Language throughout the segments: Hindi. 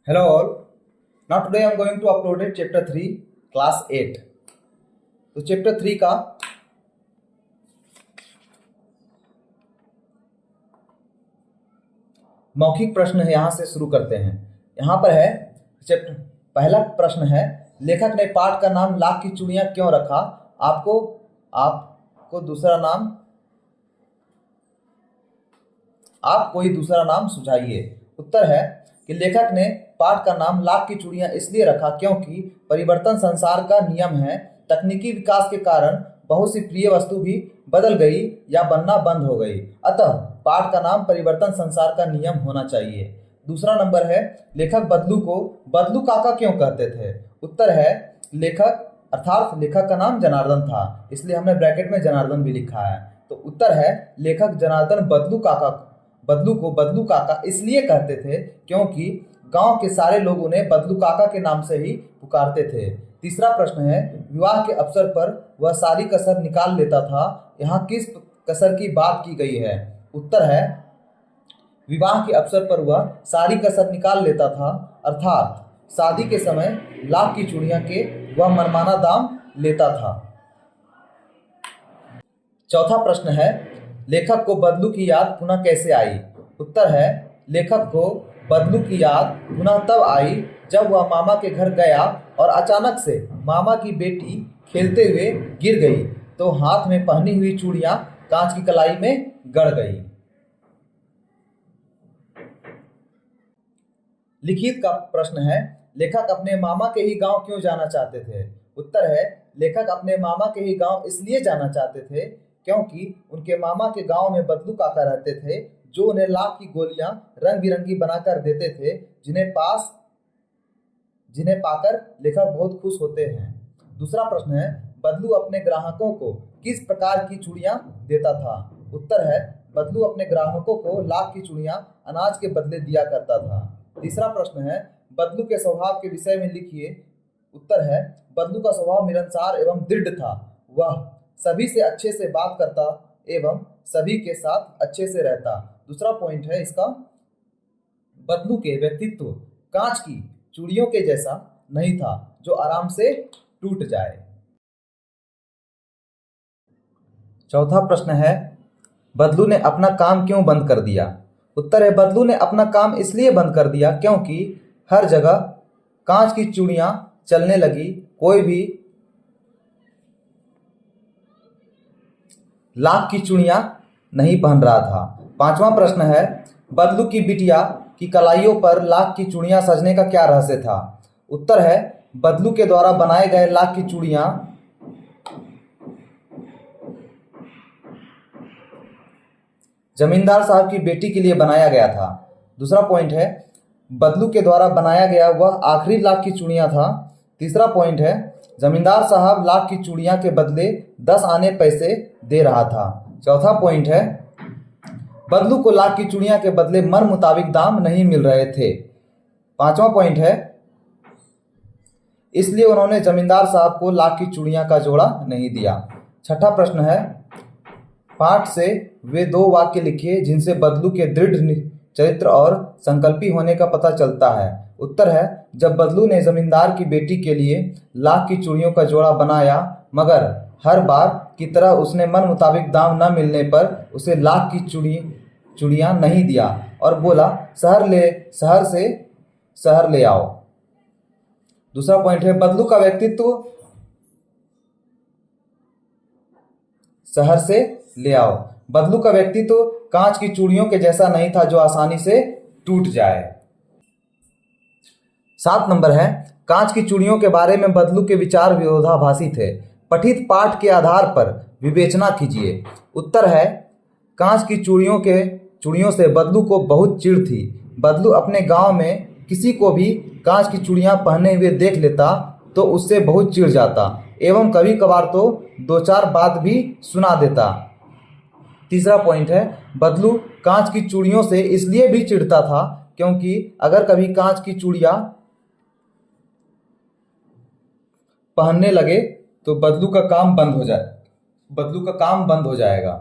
Hello all. Now today I am going to upload it chapter 3 class 8. तो chapter 3 का मौखिक प्रश्न है, यहाँ से शुरू करते हैं। यहाँ पर है चैप्टर पहला प्रश्न है, लेखक ने पाठ का नाम लाख की चूड़ियां क्यों रखा? आपको दूसरा नाम आप कोई दूसरा नाम सुझाइए। उत्तर है कि लेखक ने पाठ का नाम लाख की चूड़ियां इसलिए रखा क्योंकि परिवर्तन संसार का नियम है। तकनीकी विकास के कारण बहुत सी प्रिय वस्तु भी बदल गई या बनना बंद हो गई, अतः पाठ का नाम परिवर्तन संसार का नियम होना चाहिए। दूसरा नंबर है, लेखक बदलू को बदलू काका क्यों कहते थे? उत्तर है लेखक अर्थात लेखक का नाम जनार्दन था, इसलिए हमने ब्रैकेट में जनार्दन भी लिखा है। तो उत्तर है लेखक जनार्दन बदलू को बदलू काका इसलिए कहते थे क्योंकि गांव के सारे लोग उन्हें बदलू काका के नाम से ही पुकारते थे। तीसरा प्रश्न है, विवाह के अवसर पर वह सारी कसर निकाल लेता था, यहाँ किस कसर की बात की गई है? उत्तर है विवाह के अवसर पर वह सारी कसर निकाल लेता था, अर्थात शादी के समय लाख की चूड़ियां के वह मनमाना दाम लेता था। चौथा प्रश्न है, लेखक को बदलू की याद पुनः कैसे आई? उत्तर है लेखक को बदलू की याद पुनः तब आई जब वह मामा के घर गया और अचानक से मामा की बेटी खेलते हुए गिर गई तो हाथ में पहनी हुई चूड़ियां कांच की कलाई में गड़ गई। लिखित का प्रश्न है, लेखक अपने मामा के ही गांव क्यों जाना चाहते थे? उत्तर है लेखक अपने मामा के ही गांव इसलिए जाना चाहते थे क्योंकि उनके मामा के गांव में बदलू काका रहते थे जो उन्हें लाख की गोलियां रंग बिरंगी बनाकर देते थे, जिन्हें पाकर लेखक बहुत खुश होते हैं। दूसरा प्रश्न है, बदलू अपने ग्राहकों को किस प्रकार की चूड़ियां देता था? उत्तर है बदलू अपने ग्राहकों को लाख की चूड़ियां अनाज के बदले दिया करता था। तीसरा प्रश्न है, बदलू के स्वभाव के विषय में लिखिए। उत्तर है बदलू का स्वभाव मिलनसार एवं दृढ़ था, वह सभी से अच्छे से बात करता एवं सभी के साथ अच्छे से रहता। दूसरा पॉइंट है इसका, बदलू के व्यक्तित्व कांच की चूड़ियों के जैसा नहीं था जो आराम से टूट जाए। चौथा प्रश्न है, बदलू ने अपना काम क्यों बंद कर दिया? उत्तर है बदलू ने अपना काम इसलिए बंद कर दिया क्योंकि हर जगह कांच की चूड़ियां चलने लगी, कोई भी लाख की चूड़ियां नहीं पहन रहा था। पांचवा प्रश्न है, बदलू की बिटिया की कलाइयों पर लाख की चूड़ियां सजने का क्या रहस्य था? उत्तर है बदलू के द्वारा बनाए गए लाख की चूड़ियां जमींदार साहब की बेटी के लिए बनाया गया था। दूसरा पॉइंट है, बदलू के द्वारा बनाया गया वह आखिरी लाख की चूड़ियां था। तीसरा पॉइंट है, जमींदार साहब लाख की चूड़ियां के बदले 10 आने पैसे दे रहा था। चौथा पॉइंट है, बदलू को लाख की चूड़ियां के बदले मन मुताबिक दाम नहीं मिल रहे थे। पांचवा पॉइंट है, इसलिए उन्होंने जमींदार साहब को लाख की चूड़ियां का जोड़ा नहीं दिया। छठा प्रश्न है, पाठ से वे 2 वाक्य लिखिए जिनसे बदलू के दृढ़ चरित्र और संकल्पी होने का पता चलता है। उत्तर है, जब बदलू ने जमींदार की बेटी के लिए लाख की चूड़ियों का जोड़ा बनाया मगर हर बार की तरह उसने मन मुताबिक दाम न मिलने पर उसे लाख की चूड़ियां नहीं दिया और बोला शहर से शहर ले आओ। दूसरा पॉइंट है, बदलू का व्यक्तित्व शहर से ले आओ। बदलू का व्यक्तित्व कांच की चूड़ियों के जैसा नहीं था जो आसानी से टूट जाए। 7 नंबर है, कांच की चूड़ियों के बारे में बदलू के विचार विरोधाभासी थे, पठित पाठ के आधार पर विवेचना कीजिए। उत्तर है कांच की चूड़ियों से बदलू को बहुत चिढ़ थी। बदलू अपने गांव में किसी को भी कांच की चूड़ियां पहने हुए देख लेता तो उससे बहुत चिढ़ जाता एवं कभी कभार तो 2-4 बात भी सुना देता। तीसरा पॉइंट है, बदलू कांच की चूड़ियों से इसलिए भी चिढ़ता था क्योंकि अगर कभी कांच की चूड़ियां पहनने लगे तो बदलू का काम बंद हो जाएगा।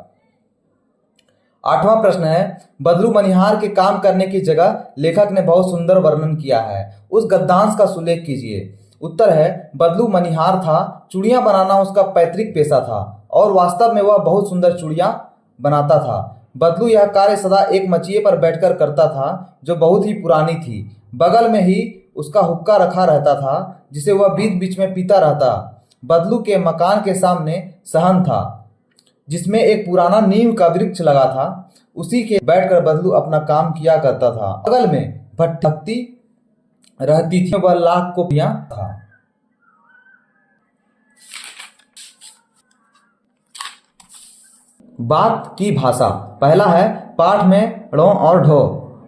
8वां प्रश्न है, बदलू मनिहार के काम करने की जगह लेखक ने बहुत सुंदर वर्णन किया है, उस गद्यांश का सुलेख कीजिए। उत्तर है, बदलू मनिहार था, चूड़ियां बनाना उसका पैतृक पेशा था और वास्तव में वह बहुत सुंदर चूड़ियां बनाता था। बदलू यह कार्य सदा एक मचिए पर बैठकर करता था जो बहुत ही पुरानी थी। बगल में ही उसका हुक्का रखा रहता था जिसे वह बीच बीच में पीता रहता। बदलू के मकान के सामने सहन था जिसमें एक पुराना नीम का वृक्ष लगा था, उसी के बैठकर बदलू अपना काम किया करता था। बगल में भट्टी रहती थी, वह लाख को पिया था। बात की भाषा। पहला है, पाठ में ड़ो और ढो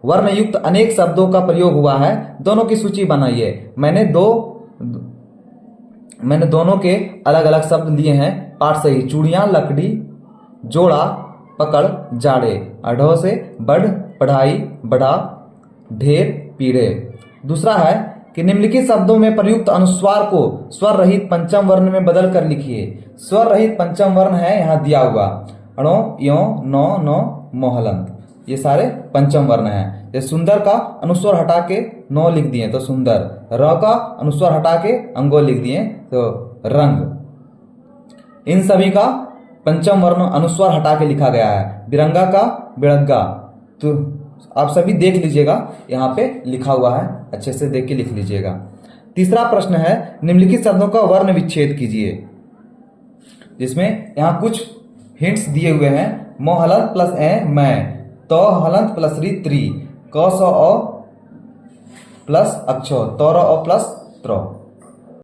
वर्ण युक्त अनेक शब्दों का प्रयोग हुआ है, दोनों की सूची बनाइए। मैंने दोनों के अलग अलग शब्द लिए हैं। पाठ सही, चूड़ियां, लकड़ी, जोड़ा, पकड़, जाड़े। अढ़ो से बढ़, पढ़ाई, बढ़ा, ढेर, पीढ़े। दूसरा है कि निम्नलिखित शब्दों में प्रयुक्त अनुस्वार को स्वर रहित पंचम वर्ण में बदल कर लिखिए। स्वर रहित पंचम वर्ण है यहाँ दिया हुआ, अणो, यो, नो, नो, मोहलंत, ये सारे पंचम वर्ण हैं। जैसे सुंदर का अनुस्वर हटा के नो लिख दिए तो सुंदर, र का अनुस्वर हटा के अंगो लिख दिए तो रंग। इन सभी का पंचम वर्ण अनुस्वर हटा के लिखा गया है। बिरंगा का बिड़ग्गा, तो आप सभी देख लीजिएगा, यहाँ पे लिखा हुआ है, अच्छे से देख के लिख लीजिएगा। तीसरा प्रश्न है, निम्नलिखित शब्दों का वर्ण विच्छेद कीजिए, जिसमें यहाँ कुछ हिंट्स दिए हुए हैं। मोहलंत प्लस ए मैं, तो हलंत प्लस री त्री, क स अ प्लस अक्षो, तौर अ प्लस त्र।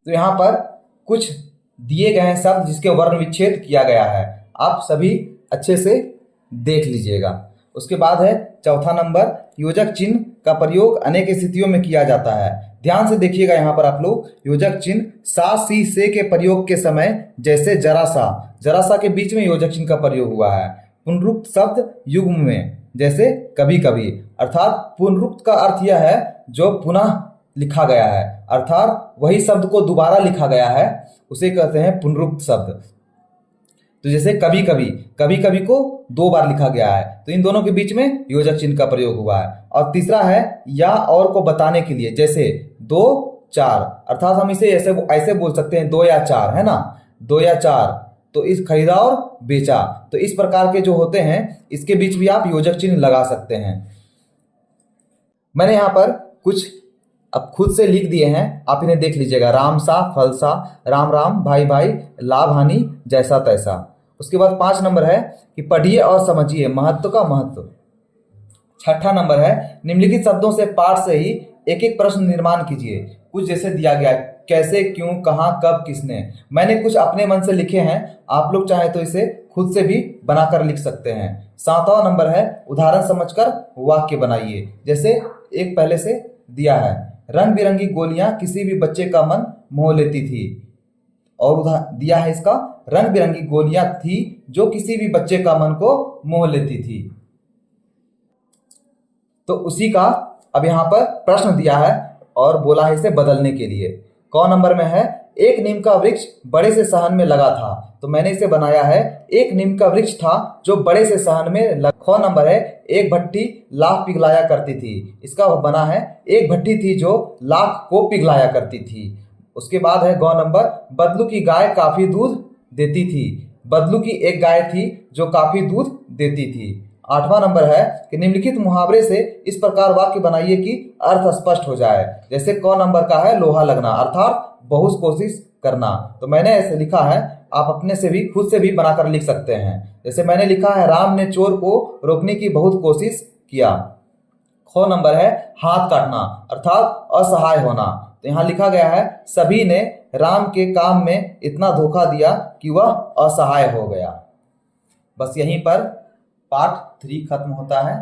तो यहाँ पर कुछ दिए गए हैं शब्द जिसके वर्ण विच्छेद किया गया है, आप सभी अच्छे से देख लीजिएगा। उसके बाद है चौथा नंबर, योजक चिन्ह का प्रयोग अनेक स्थितियों में किया जाता है। ध्यान से देखिएगा यहाँ पर आप लोग, योजक चिन्ह सा सी से के प्रयोग के समय जैसे जरा सा के बीच में योजक चिन्ह का प्रयोग हुआ है। पुनरुक्त शब्द युग्म में जैसे कभी कभी, अर्थात पुनरुक्त का अर्थ यह है जो पुनः लिखा गया है, अर्थात वही शब्द को दोबारा लिखा गया है, उसे कहते हैं पुनरुक्त शब्द। तो जैसे कभी कभी को 2 बार लिखा गया है, तो इन दोनों के बीच में योजक चिन्ह का प्रयोग हुआ है। और तीसरा है या और को बताने के लिए, जैसे 2 4, अर्थात हम इसे ऐसे बोल सकते हैं 2 या 4, है ना, 2 या 4। तो इस खरीदा और बेचा, तो इस प्रकार के जो होते हैं इसके बीच भी आप योजक चिन्ह लगा सकते हैं। मैंने यहाँ पर कुछ अब खुद से लिख दिए हैं, आप इन्हें देख लीजिएगा। राम सा, फल सा, राम राम, भाई भाई, लाभ हानि, जैसा तैसा। उसके बाद 5 नंबर है कि पढ़िए और समझिए, महत्व का महत्व। 6ठा नंबर है, निम्नलिखित शब्दों से पाठ से ही एक एक प्रश्न निर्माण कीजिए। कुछ जैसे दिया गया, कैसे, क्यों, कहाँ, कब, किसने। मैंने कुछ अपने मन से लिखे हैं, आप लोग चाहे तो इसे खुद से भी बनाकर लिख सकते हैं। 7वां नंबर है, उदाहरण समझकर वाक्य बनाइए। जैसे एक पहले से दिया है, रंग बिरंगी गोलियां किसी भी बच्चे का मन मोह लेती थी, और दिया है इसका, रंग बिरंगी गोलियां थी जो किसी भी बच्चे का मन को मोह लेती थी। तो उसी का अब यहाँ पर प्रश्न दिया है और बोला है इसे बदलने के लिए। क नंबर में है, एक नीम का वृक्ष बड़े से सहन में लगा था, तो मैंने इसे बनाया है, एक नीम का वृक्ष था जो बड़े से सहन में लगा। ख नंबर है, एक भट्टी लाख पिघलाया करती थी, इसका बना है, एक भट्टी थी जो लाख को पिघलाया करती थी। उसके बाद है ग नंबर, बदलू की गाय काफी दूध देती थी, बदलू की एक गाय थी जो काफी दूध देती थी। 8वां नंबर है कि निम्नलिखित मुहावरे से इस प्रकार वाक्य बनाइए कि अर्थ स्पष्ट हो जाए। जैसे क नंबर का है, लोहा लगना, अर्थात बहुत कोशिश करना, तो मैंने ऐसे लिखा है, आप अपने से भी खुद से भी बनाकर लिख सकते हैं। जैसे मैंने लिखा है, राम ने चोर को रोकने की बहुत कोशिश किया। ख नंबर है, हाथ काटना, अर्थात असहाय होना, तो यहाँ लिखा गया है, सभी ने राम के काम में इतना धोखा दिया कि वह असहाय हो गया। बस यहीं पर पार्ट 3 खत्म होता है।